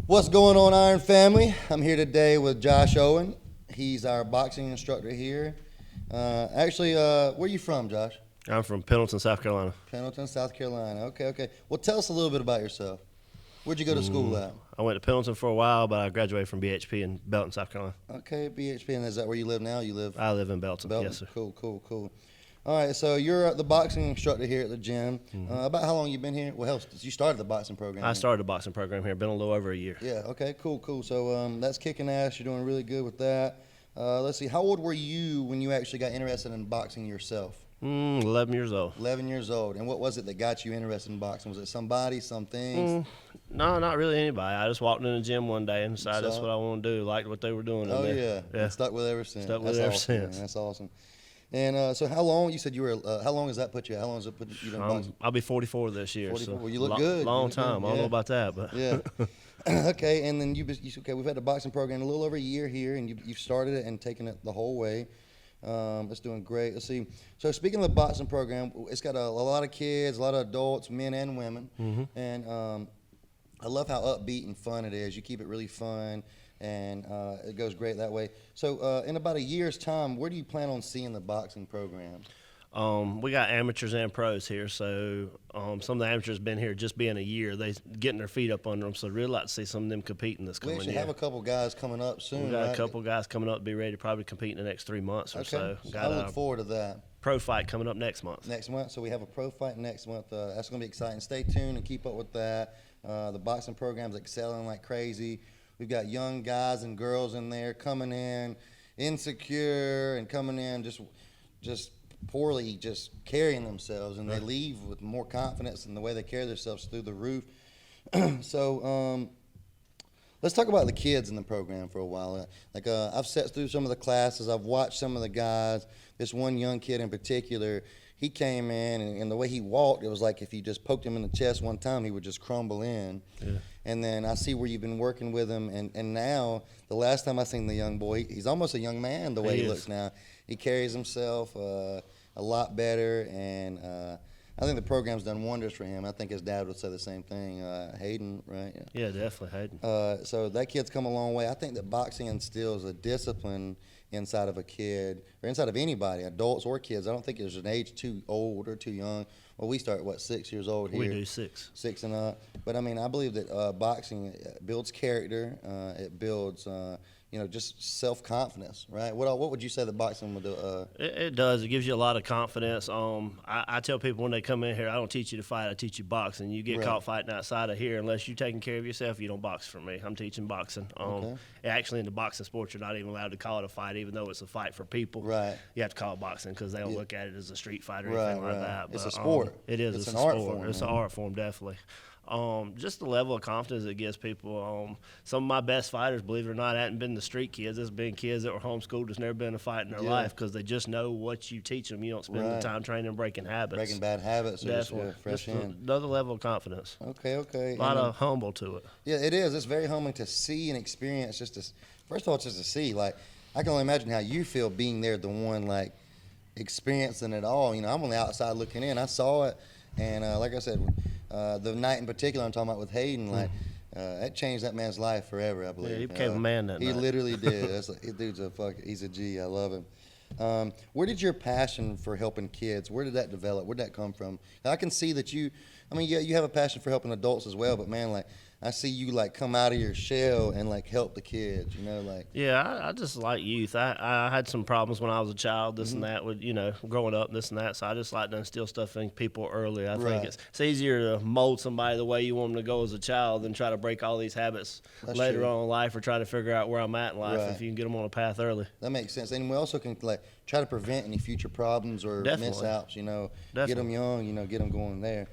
What's going on, Iron Family? I'm here today with Josh Owen. He's our boxing instructor here. Where are you from, Josh? I'm from Pendleton, South Carolina. Pendleton, South Carolina. Okay. Well, tell us a little bit about yourself. Where'd you go to school at? I went to Pendleton for a while, but I graduated from BHP in Belton, South Carolina. Okay, BHP. And is that where you live now? I live in Belton. Yes, sir. Cool. All right, so you're the boxing instructor here at the gym. About how long you been here? Well, hell, you started the boxing program. I started the boxing program here. Been a little over a year. Yeah, okay, cool. So that's kicking ass. You're doing really good with that. Let's see, how old were you when you actually got interested in boxing yourself? 11 years old. 11 years old. And what was it that got you interested in boxing? Was it somebody, some things? No, not really anybody. I just walked in the gym one day and decided that's what I want to do. Liked what they were doing. Oh, in yeah. And stuck with it ever since. Stuck with it ever since. Man. That's awesome. And so how long, you said you were, how long has that put you? How long has it put you in boxing? I'll be 44 this year. 44. So Well, you look good. Long time. I don't know about that. But yeah. Okay, and then okay, we've had the boxing program a little over a year here, and you've started it and taken it the whole way. It's doing great. Let's see. So speaking of the boxing program, it's got a lot of kids, a lot of adults, men and women. And I love how upbeat and fun it is. You keep it really fun, and it goes great that way. So in about a year's time, where do you plan on seeing the boxing program? We got amateurs and pros here, so some of the amateurs been here just being a year. They getting their feet up under them, so really like to see some of them competing this coming year. We actually have a couple guys coming up soon. We got a couple guys coming up to be ready to probably compete in the next 3 months or so. I look forward to that. Pro fight coming up next month. So we have a pro fight next month. That's going to be exciting. Stay tuned and keep up with that. The boxing program's excelling like crazy. We've got young guys and girls in there coming in insecure and coming in just poorly, just carrying themselves, and they leave with more confidence in the way they carry themselves through the roof. So let's talk about the kids in the program for a while. I've sat through some of the classes. I've watched some of the guys. This one young kid in particular, he came in, and the way he walked, it was like if you just poked him in the chest one time, he would just crumble in. Yeah. And then I see where you've been working with him, and now, the last time I seen the young boy, he's almost a young man the way he looks now. He carries himself a lot better, and I think the program's done wonders for him. I think his dad would say the same thing. Hayden, right? Yeah, definitely Hayden. So that kid's come a long way. I think that boxing instills a discipline inside of a kid, or inside of anybody, adults or kids. I don't think there's an age too old or too young. Well, we start at 6 years old here. We do 6. 6 and up. But I mean, I believe that boxing builds character. It builds just self-confidence, right? What would you say that boxing would do? It does. It gives you a lot of confidence. I tell people when they come in here, I don't teach you to fight, I teach you boxing. You get caught fighting outside of here, unless you're taking care of yourself, you don't box for me. I'm teaching boxing. Actually, in the boxing sport, you're not even allowed to call it a fight, even though it's a fight for people. Right. You have to call it boxing because they don't look at it as a street fight or anything like that. It's a sport. It is. It's an a sport. Art form. It's an art form, definitely. Just the level of confidence it gives people. Some of my best fighters, believe it or not, hadn't been the street kids. It's been kids that were homeschooled, that's never been in a fight in their life, because they just know what you teach them. You don't spend the time training and breaking habits. Breaking bad habits. Definitely. Fresh in. Another level of confidence. Okay. A lot of humble to it. Yeah, it is. It's very humbling to see and experience. First of all, it's just to see. Like, I can only imagine how you feel being there, the one, like, experiencing it all. I'm on the outside looking in. I saw it, and like I said, the night in particular I'm talking about with Hayden, that changed that man's life forever, I believe. Yeah, he became a man that night. He literally did. Dude's he's a G. I love him. Where did your passion for helping kids, where did that develop? Where did that come from? I can see that you have a passion for helping adults as well, but man, like, I see you come out of your shell and help the kids, Yeah, I just like youth. I had some problems when I was a child, this and that, with growing up, this and that. So I just like to instill stuff in people early. I think it's easier to mold somebody the way you want them to go as a child than try to break all these habits later on in life, or try to figure out where I'm at in life if you can get them on a path early. That makes sense. And we also can try to prevent any future problems or mishaps. Get them young. Get them going there.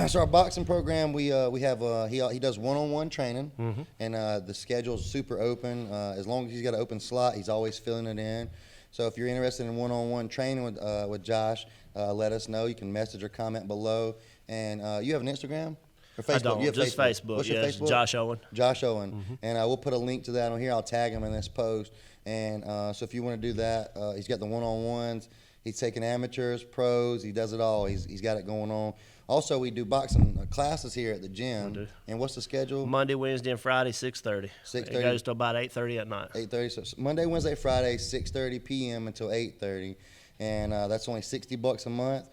So our boxing program, we have he does one-on-one training, and the schedule's super open. As long as he's got an open slot, he's always filling it in. So if you're interested in one-on-one training with Josh, let us know. You can message or comment below. And you have an Instagram or Facebook? I don't. You have just Facebook. What's your Facebook? Josh Owen. Josh Owen. And we'll put a link to that on here. I'll tag him in this post. And so if you want to do that, he's got the one-on-ones. He's taking amateurs, pros. He does it all. He's got it going on. Also, we do boxing classes here at the gym. do. And what's the schedule? Monday, Wednesday, and Friday, 6:30. 6:30. It goes to about 8:30 at night. 8:30. So Monday, Wednesday, Friday, 6:30 p.m. until 8:30, and that's only $60 a month.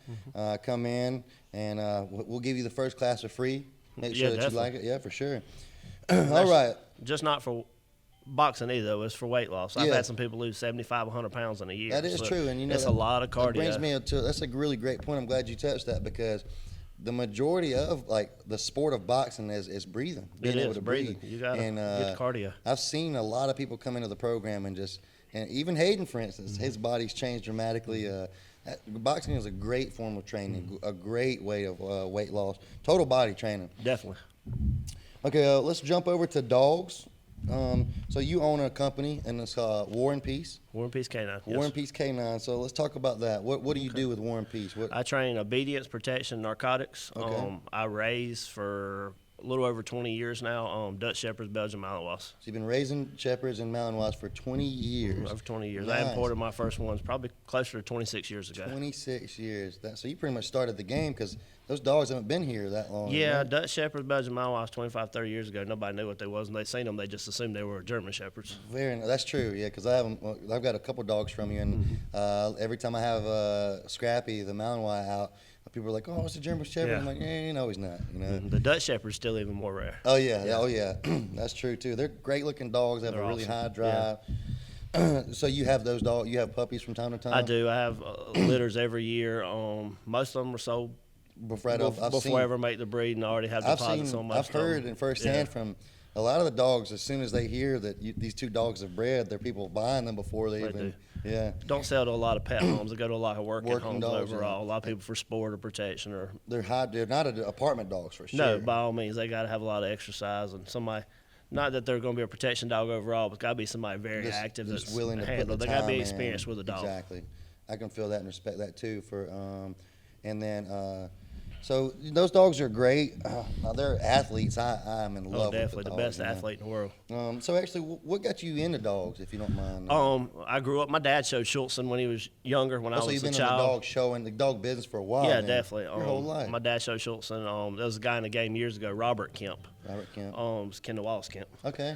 Come in, and we'll give you the first class for free. Make sure that you like it. Yeah, for sure. All right. Just not for boxing either, though. It's for weight loss. I've Yeah. had some people lose 75, 100 pounds in a year. That is true, and it's a lot of cardio. That brings me to that's a really great point. I'm glad you touched that because the majority of like the sport of boxing is breathing, being able to breathe. You gotta and get cardio. I've seen a lot of people come into the program and even Hayden, for instance, his body's changed dramatically. Boxing is a great form of training, a great way of weight loss, total body training. Definitely. Okay, let's jump over to dogs. So you own a company, and it's War and Peace. War and Peace Canine. War and Peace K9. So let's talk about that. What do you do with War and Peace? I train obedience, protection, narcotics. Okay. I raise for a little over 20 years now. Dutch Shepherds, Belgian Malinois. So you've been raising Shepherds and Malinois for 20 years. Over 20 years. Nice. I imported my first ones probably closer to 26 years ago. 26 years. So you pretty much started the game because those dogs haven't been here that long. Yeah, right? Dutch Shepherds, Belgian Malinois 25, 30 years ago. Nobody knew what they was, and they seen them. They just assumed they were German Shepherds. That's true. Yeah, because I've got a couple dogs from you, and every time I have Scrappy, the Malinois out, people are like, "Oh, it's a German Shepherd." Yeah. I'm like, no, he's not. You know. The Dutch Shepherd's still even more rare. Oh yeah. That's true too. They're great looking dogs. They have They're a really awesome. high drive. So you have those dogs. You have puppies from time to time. I do. I have litters every year. Most of them are sold Before I ever make the breed, and I already have deposits on most I've heard of them. and firsthand from a lot of the dogs. As soon as they hear that these two dogs have bred, there are people buying them before they even. do. Yeah. Don't sell to a lot of pet homes. They go to a lot of working homes dogs, overall. yeah. A lot of people for sport or protection or They're not apartment dogs for sure. no. By all means, they got to have a lot of exercise and somebody. Not that they're going to be a protection dog overall, but got to be somebody very active just that's willing to put handle. the They got to be time experienced in. with a dog. Exactly. I can feel that and respect that too. And then so those dogs are great. They're athletes. I'm in love with Definitely the the dogs, best athlete in the world. So actually, what got you into dogs, if you don't mind? I grew up. My dad showed Schultzen when he was younger. When I So was you've a been child. in the dog show and the dog business for a while. Yeah, then. definitely. Your whole life. My dad showed Schultzen. There was a guy in the game years ago, Robert Kemp. Robert Kemp. It's Kendall Wallace Kemp. Okay.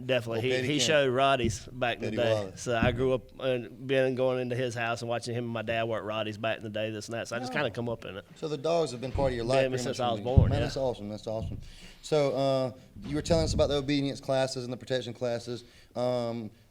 Definitely. Petty He Kemp. showed Roddy's back in Petty the day. Wallace. So I grew up and been going into his house and watching him and my dad work Roddy's back in the day, this and that. So I just kind of come up in it. So the dogs have been part of your life Yeah, pretty since much I was from born, Man, yeah. that's awesome. That's awesome. So you were telling us about the obedience classes and the protection classes.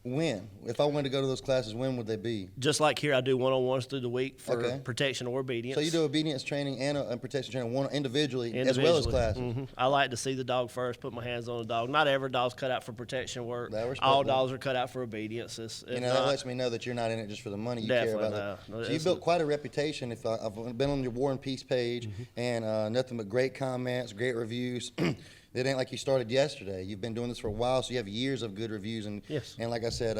When? If I wanted to go to those classes, when would they be? Just like here, I do one-on-ones through the week for Okay. protection or obedience. So you do obedience training and protection training one individually as well as classes. I like to see the dog first, put my hands on the dog. Not every dog's cut out for protection work. I respect All that. dogs are cut out for obedience. That lets me know that you're not in it just for the money. You care Definitely about it. not. So you built quite a reputation. If I've been on your War and Peace page, and nothing but great comments, great reviews. It ain't like you started yesterday. You've been doing this for a while, so you have years of good reviews. And Yes. and like I said,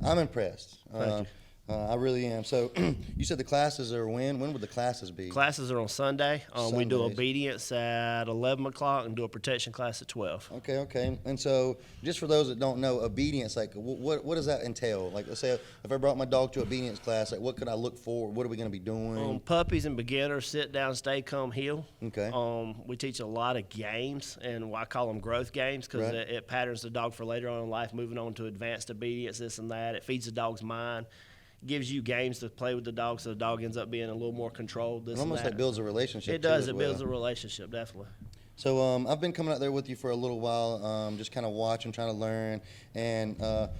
I'm impressed. Thank you. I really am. So you said the classes are when? When would the classes be? Classes are on Sunday. We do Sundays. obedience at 11 o'clock and do a protection class at 12. Okay. And so, just for those that don't know, obedience, like, what does that entail? Like, let's say if I brought my dog to obedience class, like, what could I look for? What are we going to be doing? Puppies and beginners, sit down, stay, come, heel. Okay. We teach a lot of games, and I call them growth games because Right. it patterns the dog for later on in life, moving on to advanced obedience, this and that. It feeds the dog's mind. Gives you games to play with the dog, so the dog ends up being a little more controlled. This It almost and that. like builds a relationship. It too, does. as It well. builds a relationship, definitely. So I've been coming out there with you for a little while, just kind of watching, trying to learn. And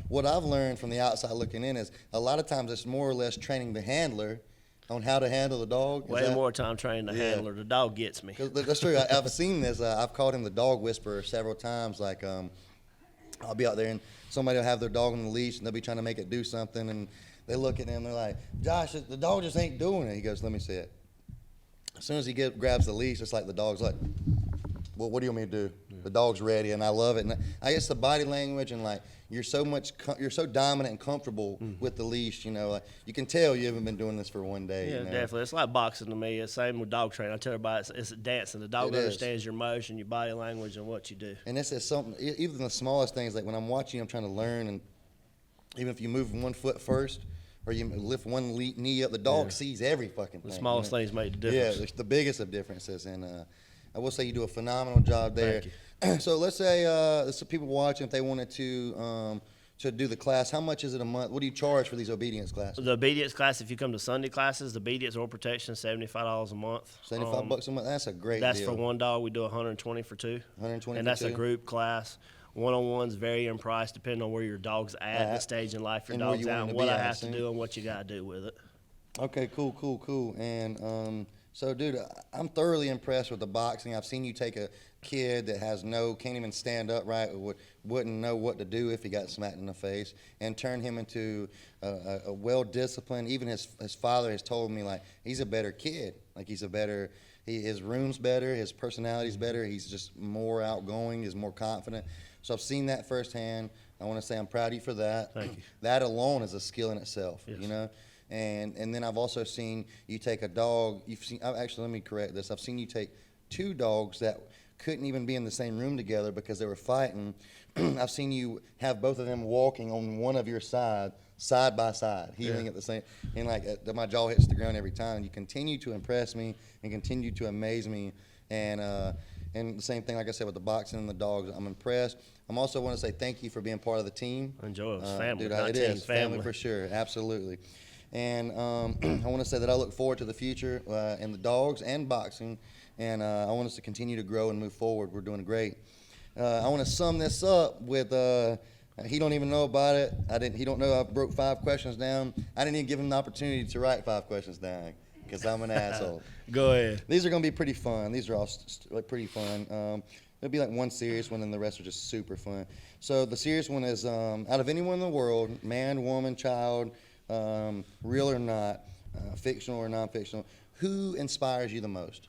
what I've learned from the outside looking in is a lot of times it's more or less training the handler on how to handle the dog. Way more time training the handler. The dog gets me. 'Cause that's true. I've seen this. I've called him the dog whisperer several times. Like I'll be out there and somebody will have their dog on the leash and they'll be trying to make it do something, and they look at him and they're like, "Josh, the dog just ain't doing it." He goes, "Let me see it." As soon as he grabs the leash, it's like the dog's like, "Well, what do you want me to do?" The dog's ready, and I love it. And I guess the body language and like you're so dominant and comfortable with the leash. You know, like you can tell you haven't been doing this for one day. Yeah, you know? definitely. It's like boxing to me. It's same with dog training. I tell everybody it's dancing. The dog It is. understands your motion, your body language, and what you do. And this is something, even the smallest things, like when I'm watching, I'm trying to learn, and even if you move one foot first, or you lift one knee up. The dog sees every fucking thing. The smallest things make the difference. Yeah, it's the biggest of differences. And I will say you do a phenomenal job there. Thank you. So let's say some people watching, if they wanted to do the class, how much is it a month? What do you charge for these obedience classes? The obedience class, if you come to Sunday classes, the obedience or protection, $75 a month. $75 a month. That's a great That's deal. for one dog. We do 120 for two. 120 and for that's two? a group class. One-on-ones vary in price depending on where your dog's at, the stage in life your dog's at, and what I have to do and what you got to do with it. Okay, cool. And so, dude, I'm thoroughly impressed with the boxing. I've seen you take a kid that can't even stand up right, or wouldn't know what to do if he got smacked in the face, and turn him into a well-disciplined. Even his father has told me, like, he's a better kid. Like, his room's better, his personality's better. He's just more outgoing, he's more confident. So I've seen that firsthand. I want to say I'm proud of you for that. Thank you. That alone is a skill in itself, Yes. you know. And then I've also seen you take a dog. Let me correct this. I've seen you take two dogs that couldn't even be in the same room together because they were fighting. I've seen you have both of them walking on one of your side by side, healing at the same. And my jaw hits the ground every time. You continue to impress me and continue to amaze me. And the same thing, like I said, with the boxing and the dogs, I'm impressed. I'm also want to say thank you for being part of the team. Enjoy it. It's family. Dude, not it team, is family for sure, absolutely. And I want to say that I look forward to the future in the dogs and boxing, and I want us to continue to grow and move forward. We're doing great. I want to sum this up with he don't even know about it. He don't know I broke 5 questions down. I didn't even give him the opportunity to write 5 questions down because I'm an asshole. Go ahead. These are going to be pretty fun. These are all pretty fun. There'll be like one serious one, and the rest are just super fun. So the serious one is, out of anyone in the world, man, woman, child, real or not, fictional or non-fictional, who inspires you the most?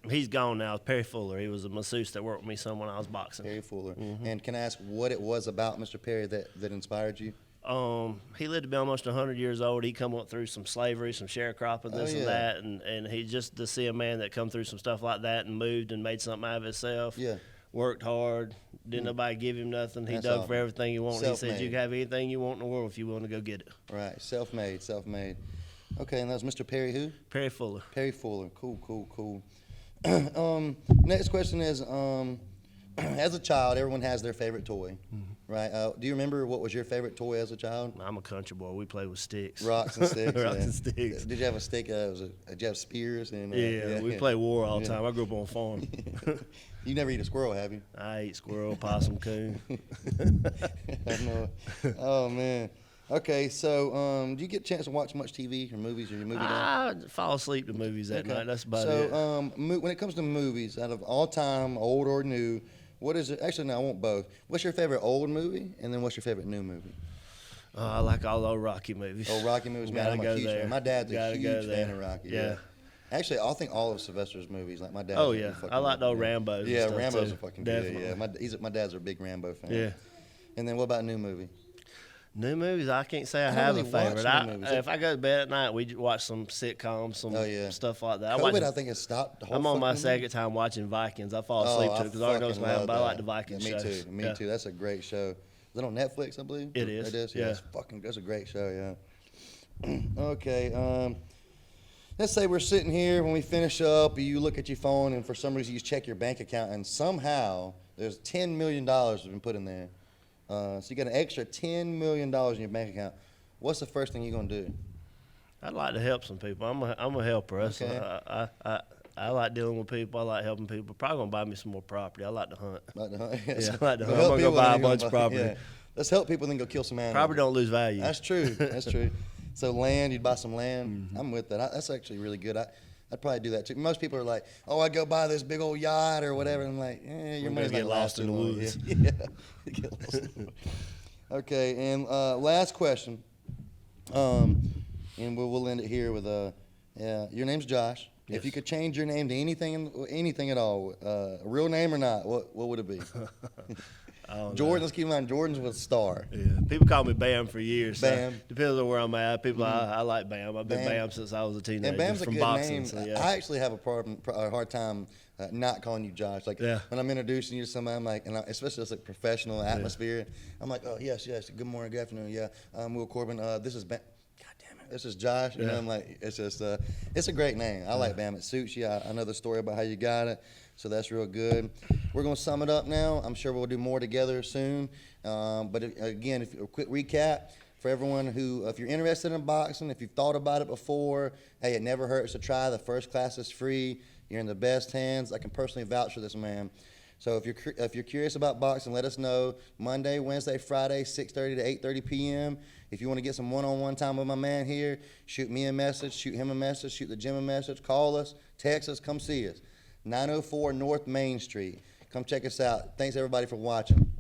He's gone now. Perry Fuller. He was a masseuse that worked with me some when I was boxing. Perry Fuller. Mm-hmm. And can I ask what it was about Mr. Perry that inspired you? He lived to be almost 100 years old. He come up through some slavery, some sharecropping, this and that, and he just to see a man that come through some stuff like that and moved and made something out of himself. Yeah. Worked hard. Didn't nobody give him nothing. He dug for everything he wanted. He said you can have anything you want in the world if you want to go get it. Right. Self-made. Okay, and that was Mr. Perry who? Perry Fuller. Perry Fuller. Cool. Next question is, as a child, everyone has their favorite toy, right? Do you remember what was your favorite toy as a child? I'm a country boy. We played with sticks. Rocks and sticks. And sticks. Did you have a stick? Did you have spears? And, we play war all the time. I grew up on a farm. You never eat a squirrel, have you? I ate squirrel, possum, coon. I know. Oh, man. Okay, so do you get a chance to watch much TV or movies or your movie? I fall asleep to movies at night. That's about it. So when it comes to movies, out of all time, old or new, what is it? Actually, no, I want both. What's your favorite old movie, and then what's your favorite new movie? I like all those Rocky movies. Oh, Rocky movies, man! I'm a huge fan. My dad's a huge fan of Rocky. Yeah. Actually, I think all of Sylvester's movies, like my dad. Oh yeah, I like those Rambos. Yeah, Rambos are fucking Definitely. good. Yeah, my dad's a big Rambo fan. Yeah. And then what about new movie? New movies, I can't say I have a favorite. If I go to bed at night, we watch some sitcoms, some stuff like that. I think has stopped. I'm on my second time watching Vikings. I fall asleep to it because I already know what's going to happen, but I like the Vikings shows. Me too. That's a great show. Is it on Netflix, I believe? It is. It is? Yeah. That's a great show, yeah. Okay. Let's say we're sitting here when we finish up, you look at your phone, and for some reason you check your bank account, and somehow there's $10 million that's been put in there. So you got an extra $10 million in your bank account. What's the first thing you're going to do? I'd like to help some people. I'm a helper. Okay. I like dealing with people. I like helping people. Probably going to buy me some more property. I like to hunt. Like to hunt? Yeah, I like to hunt. I'm going to go buy a bunch of property. Yeah. Let's help people, then go kill some animals. Property don't lose value. That's true. So land, you'd buy some land. I'm with that. That's actually really good. I'd probably do that too. Most people are like, "Oh, I'd go buy this big old yacht or whatever." I'm like, your money's get lost in the woods. Yeah. Get lost in the woods. Okay, and last question, and we'll end it here with your name's Josh. Yes. If you could change your name to anything at all, a real name or not, what would it be? Jordan, let's keep in mind, Jordan's with a star. Yeah, people call me Bam for years. Bam. So depends on where I'm at. People, I like Bam. I've been Bam since I was a teenager. And Bam's from a good boxing, name. So, yeah. I actually have a hard time not calling you Josh. Like when I'm introducing you to somebody, I'm like, especially it's like professional atmosphere. I'm like, oh yes, good morning, good afternoon, Will Corbin. This is Ben. God damn it, this is Josh. You know, I'm like, it's just, it's a great name. I like Bam. It suits you. I know the story about how you got it, so that's real good. We're gonna sum it up now. I'm sure we'll do more together soon. But again, a quick recap. For everyone who, if you're interested in boxing, if you've thought about it before, hey, it never hurts to try. The first class is free. You're in the best hands. I can personally vouch for this man. So if you're curious about boxing, let us know. Monday, Wednesday, Friday, 6:30 to 8:30 p.m. If you want to get some one-on-one time with my man here, shoot me a message, shoot him a message, shoot the gym a message, call us, text us, come see us. 904 North Main Street. Come check us out. Thanks everybody for watching.